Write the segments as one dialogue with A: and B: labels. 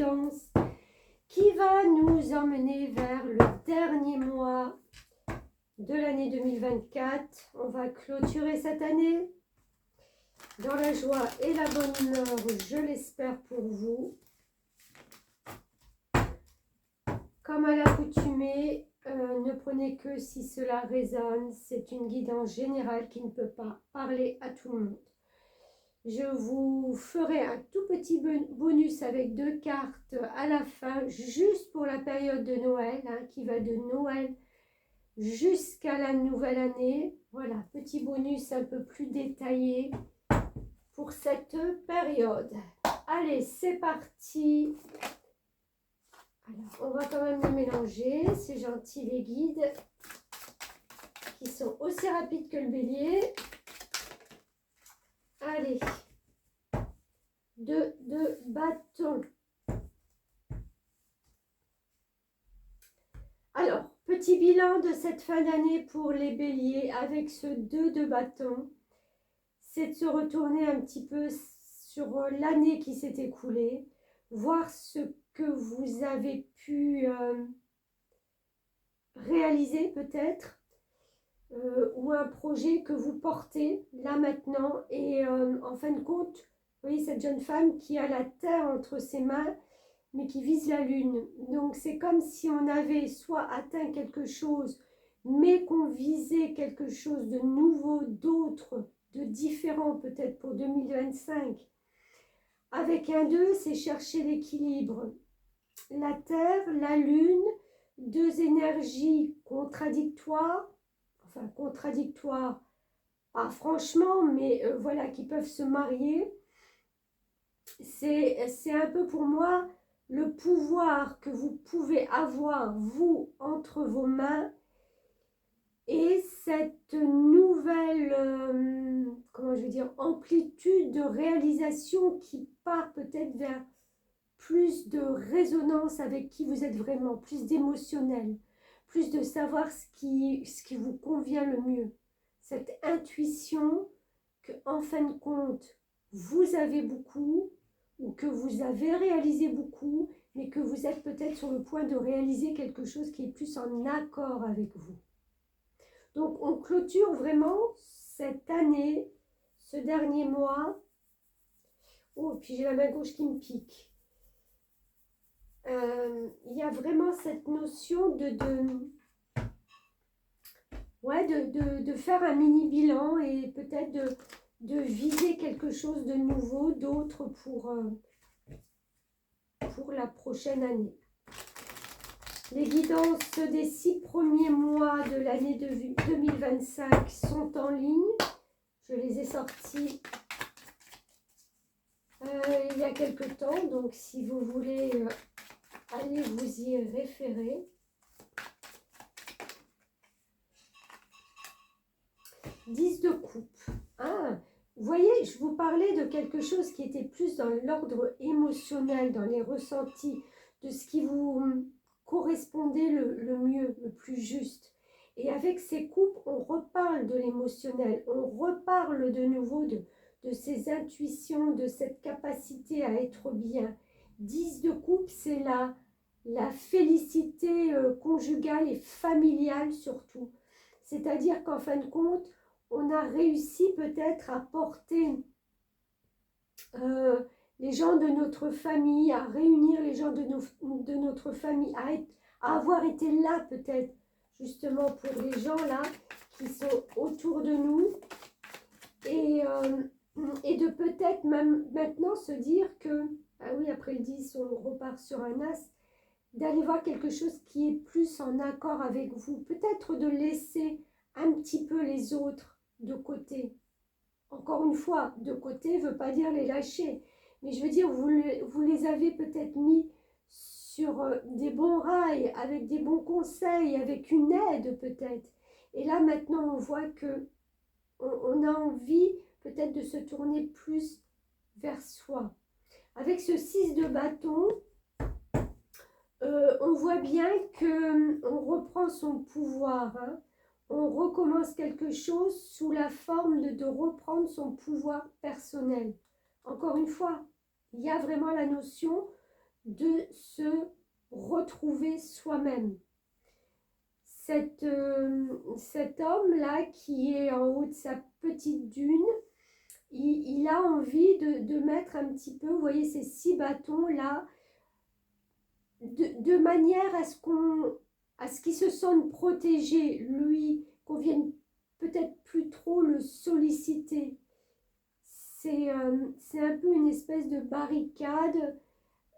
A: guidance qui va nous emmener vers le dernier mois de l'année 2024. On va clôturer cette année dans la joie et la bonne humeur, je l'espère pour vous. Comme à l'accoutumée, ne prenez que si cela résonne. C'est une guidance générale qui ne peut pas parler à tout le monde. Je vous ferai un tout petit bonus avec 2 cartes à la fin, juste pour la période de Noël, hein, qui va de Noël jusqu'à la nouvelle année. Voilà, petit bonus un peu plus détaillé pour cette période. Allez, c'est parti. Alors, on va quand même les mélanger. C'est gentil les guides qui sont aussi rapides que le bélier. Allez, 2 de bâton. Alors, petit bilan de cette fin d'année pour les béliers avec ce 2 de bâton. C'est de se retourner un petit peu sur l'année qui s'est écoulée, voir ce que vous avez pu réaliser peut-être, ou un projet que vous portez là maintenant. Et en fin de compte, vous voyez cette jeune femme qui a la terre entre ses mains, mais qui vise la lune. Donc c'est comme si on avait soit atteint quelque chose, mais qu'on visait quelque chose de nouveau, d'autre, de différent peut-être pour 2025. Avec un 2, c'est chercher l'équilibre. La terre, la lune, 2 énergies contradictoires, enfin contradictoires, pas franchement, mais voilà, qui peuvent se marier. C'est un peu pour moi le pouvoir que vous pouvez avoir, vous, entre vos mains, et cette nouvelle, comment je veux dire, amplitude de réalisation qui part peut-être vers plus de résonance avec qui vous êtes vraiment, plus d'émotionnel, plus de savoir ce qui vous convient le mieux. Cette intuition que, en fin de compte, vous avez beaucoup, ou que vous avez réalisé beaucoup, mais que vous êtes peut-être sur le point de réaliser quelque chose qui est plus en accord avec vous. Donc, on clôture vraiment cette année, ce dernier mois. Oh, puis j'ai la main gauche qui me pique. Il y a vraiment cette notion de faire un mini bilan et peut-être de viser quelque chose de nouveau, d'autre pour la prochaine année. Les guidances des 6 premiers mois de l'année 2025 sont en ligne. Je les ai sorties il y a quelque temps, donc si vous voulez aller vous y référer. 10 de coupe. Ah, vous voyez, je vous parlais de quelque chose qui était plus dans l'ordre émotionnel, dans les ressentis, de ce qui vous correspondait le mieux, le plus juste. Et avec ces coupes, on reparle de l'émotionnel, on reparle de nouveau de ces intuitions, de cette capacité à être bien. 10 de coupe, c'est la félicité conjugale et familiale surtout. C'est-à-dire qu'en fin de compte, on a réussi peut-être à porter les gens de notre famille, à réunir les gens de notre famille, à avoir été là peut-être justement pour les gens là qui sont autour de nous, et de peut-être même maintenant se dire que, ah oui, après le 10 on repart sur un as, d'aller voir quelque chose qui est plus en accord avec vous, peut-être de laisser un petit peu les autres de côté. Encore une fois, de côté ne veut pas dire les lâcher, mais je veux dire, vous les avez peut-être mis sur des bons rails, avec des bons conseils, avec une aide peut-être. Et là maintenant on voit que on a envie peut-être de se tourner plus vers soi. Avec ce 6 de bâton, on voit bien qu'on reprend son pouvoir, hein. On recommence quelque chose sous la forme de reprendre son pouvoir personnel. Encore une fois, il y a vraiment la notion de se retrouver soi-même. Cet homme-là qui est en haut de sa petite dune, il a envie de mettre un petit peu, vous voyez ces 6 bâtons-là, de manière à ce qu'il se sente protégé, lui, qu'on vienne peut-être plus trop le solliciter. C'est un peu une espèce de barricade,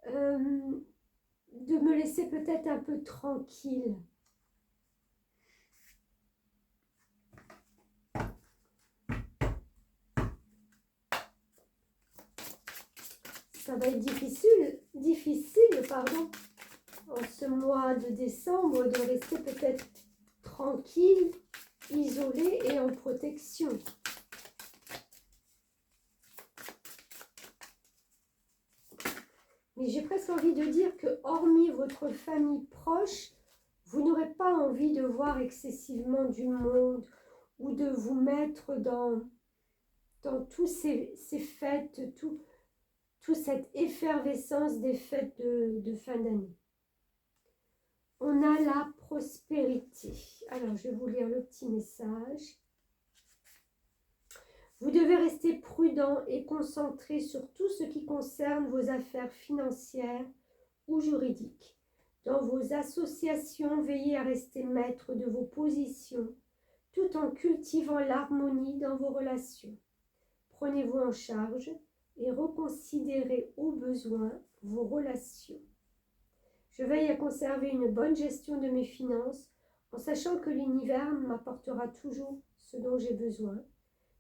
A: de me laisser peut-être un peu tranquille. Ça va être difficile, pardon, en ce mois de décembre, de rester peut-être tranquille, isolé et en protection. Mais j'ai presque envie de dire que, hormis votre famille proche, vous n'aurez pas envie de voir excessivement du monde ou de vous mettre dans tous ces fêtes, toute cette effervescence des fêtes de fin d'année. On a la prospérité. Alors, je vais vous lire le petit message. Vous devez rester prudent et concentré sur tout ce qui concerne vos affaires financières ou juridiques. Dans vos associations, veillez à rester maître de vos positions, tout en cultivant l'harmonie dans vos relations. Prenez-vous en charge et reconsidérez au besoin vos relations. Je veille à conserver une bonne gestion de mes finances en sachant que l'univers m'apportera toujours ce dont j'ai besoin.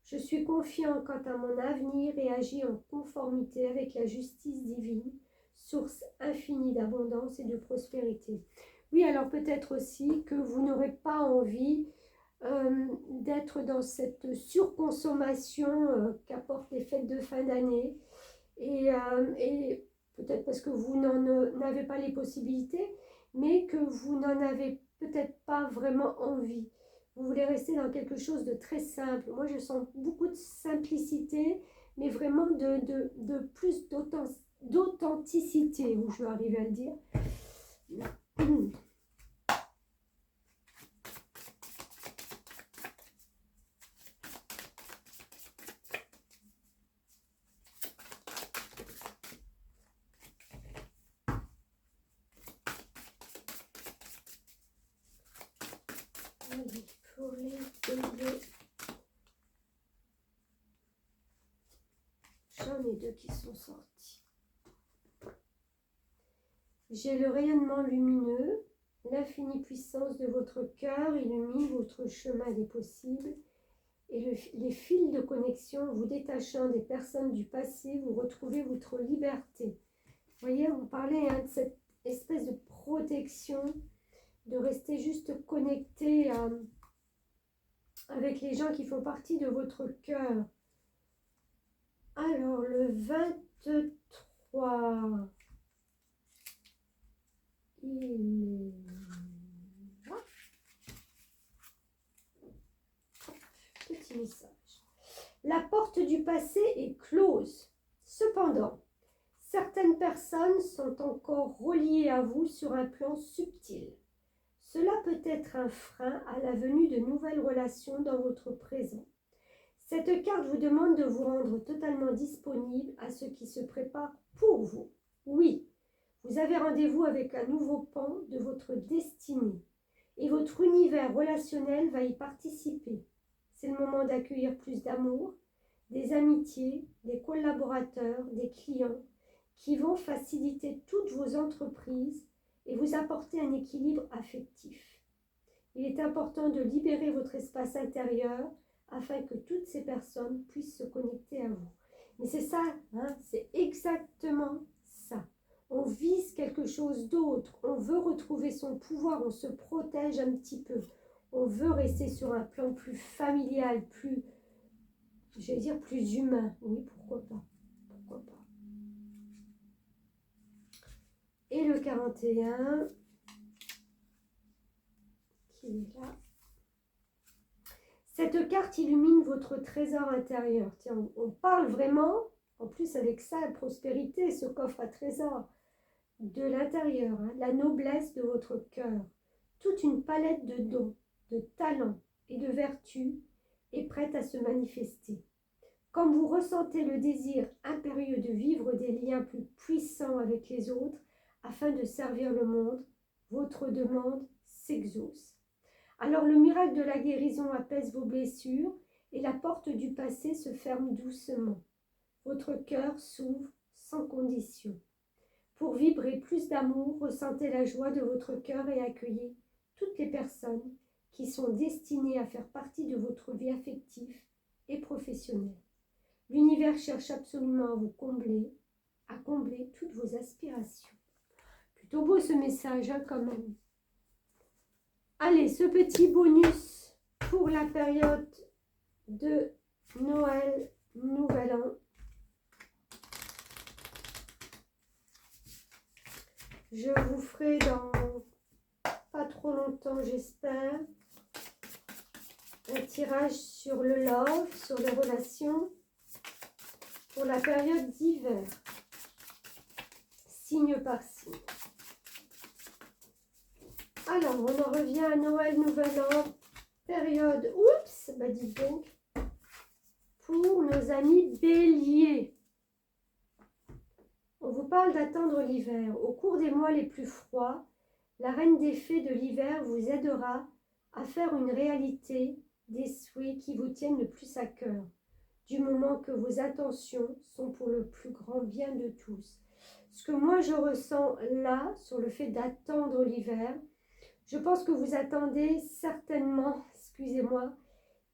A: Je suis confiant quant à mon avenir et agis en conformité avec la justice divine, source infinie d'abondance et de prospérité. Oui, alors peut-être aussi que vous n'aurez pas envie d'être dans cette surconsommation qu'apportent les fêtes de fin d'année et peut-être parce que vous n'en avez pas les possibilités, mais que vous n'en avez peut-être pas vraiment envie. Vous voulez rester dans quelque chose de très simple. Moi, je sens beaucoup de simplicité, mais vraiment de plus d'authenticité, où je vais arriver à le dire. Pour les deux, j'en ai 2 qui sont sortis. J'ai le rayonnement lumineux, l'infinie puissance de votre cœur illumine votre chemin des possibles et les fils de connexion vous détachant des personnes du passé, vous retrouvez votre liberté. Vous voyez, on parlait de cette espèce de protection, de rester juste connecté avec les gens qui font partie de votre cœur. Alors, le 23, il est là. Petit message. La porte du passé est close. Cependant, certaines personnes sont encore reliées à vous sur un plan subtil. Cela peut être un frein à la venue de nouvelles relations dans votre présent. Cette carte vous demande de vous rendre totalement disponible à ce qui se prépare pour vous. Oui, vous avez rendez-vous avec un nouveau pan de votre destinée et votre univers relationnel va y participer. C'est le moment d'accueillir plus d'amour, des amitiés, des collaborateurs, des clients qui vont faciliter toutes vos entreprises et vous apporter un équilibre affectif. Il est important de libérer votre espace intérieur afin que toutes ces personnes puissent se connecter à vous. Mais c'est ça, hein, c'est exactement ça. On vise quelque chose d'autre, on veut retrouver son pouvoir, on se protège un petit peu. On veut rester sur un plan plus familial, plus, je vais dire plus humain. Oui, pourquoi pas, pourquoi pas. Et le 41, qui est là. Cette carte illumine votre trésor intérieur. Tiens, on parle vraiment, en plus avec ça, prospérité, ce coffre à trésor. de l'intérieur, hein, la noblesse de votre cœur, toute une palette de dons, de talents et de vertus est prête à se manifester. Comme vous ressentez le désir impérieux de vivre des liens plus puissants avec les autres afin de servir le monde, votre demande s'exauce. Alors le miracle de la guérison apaise vos blessures et la porte du passé se ferme doucement. Votre cœur s'ouvre sans condition. Pour vibrer plus d'amour, ressentez la joie de votre cœur et accueillez toutes les personnes qui sont destinées à faire partie de votre vie affective et professionnelle. L'univers cherche absolument à combler toutes vos aspirations. Plutôt beau ce message, hein, quand même. Allez, ce petit bonus pour la période de Noël, Nouvel An. Je vous ferai dans pas trop longtemps, j'espère, un tirage sur le love, sur les relations, pour la période d'hiver, signe par signe. Alors, on en revient à Noël, Nouvel An, période, oups, bah dites donc, pour nos amis béliers. On vous parle d'attendre l'hiver. Au cours des mois les plus froids, la reine des fées de l'hiver vous aidera à faire une réalité des souhaits qui vous tiennent le plus à cœur, du moment que vos intentions sont pour le plus grand bien de tous. Ce que moi je ressens là, sur le fait d'attendre l'hiver, je pense que vous attendez certainement, excusez-moi,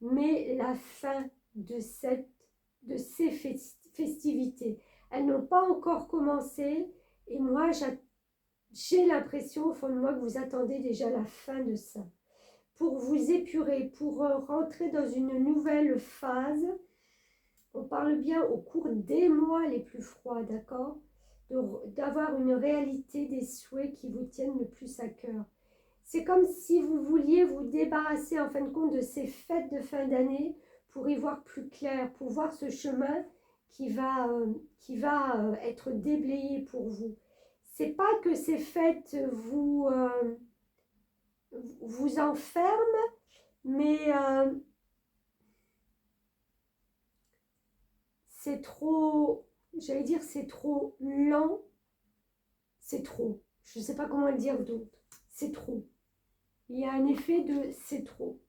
A: mais la fin de ces festivités. Elles n'ont pas encore commencé et moi j'ai l'impression au fond de moi que vous attendez déjà la fin de ça. Pour vous épurer, pour rentrer dans une nouvelle phase, on parle bien au cours des mois les plus froids, d'accord, d'avoir une réalité des souhaits qui vous tiennent le plus à cœur. C'est comme si vous vouliez vous débarrasser en fin de compte de ces fêtes de fin d'année pour y voir plus clair, pour voir ce chemin qui va être déblayé pour vous. C'est pas que ces fêtes vous enferment, mais c'est trop, j'allais dire c'est trop lent, c'est trop. Je ne sais pas comment le dire d'autre. C'est trop. Il y a un effet de c'est trop.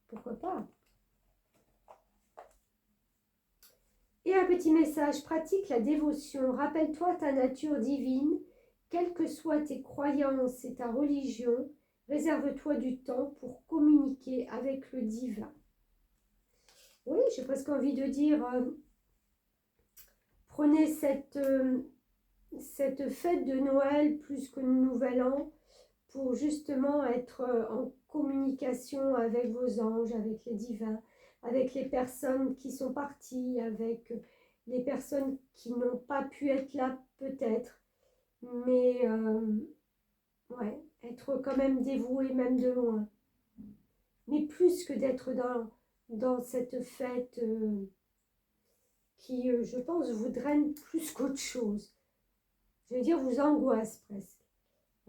A: Pourquoi pas? Et un petit message pratique, la dévotion. Rappelle-toi ta nature divine, quelles que soient tes croyances et ta religion, réserve-toi du temps pour communiquer avec le divin. Oui, j'ai presque envie de dire, prenez cette fête de Noël plus que le Nouvel An pour justement être en communication avec vos anges, avec les divins, avec les personnes qui sont parties, avec les personnes qui n'ont pas pu être là peut-être, mais ouais, être quand même dévoué même de loin. Mais plus que d'être dans cette fête qui, je pense, vous draine plus qu'autre chose. Je veux dire, vous angoisse presque.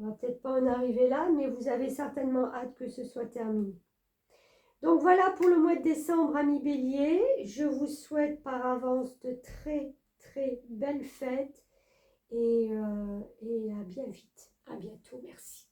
A: On va peut-être pas en arriver là, mais vous avez certainement hâte que ce soit terminé. Donc voilà pour le mois de décembre, amis béliers. Je vous souhaite par avance de très très belles fêtes et à bien vite. À bientôt, merci.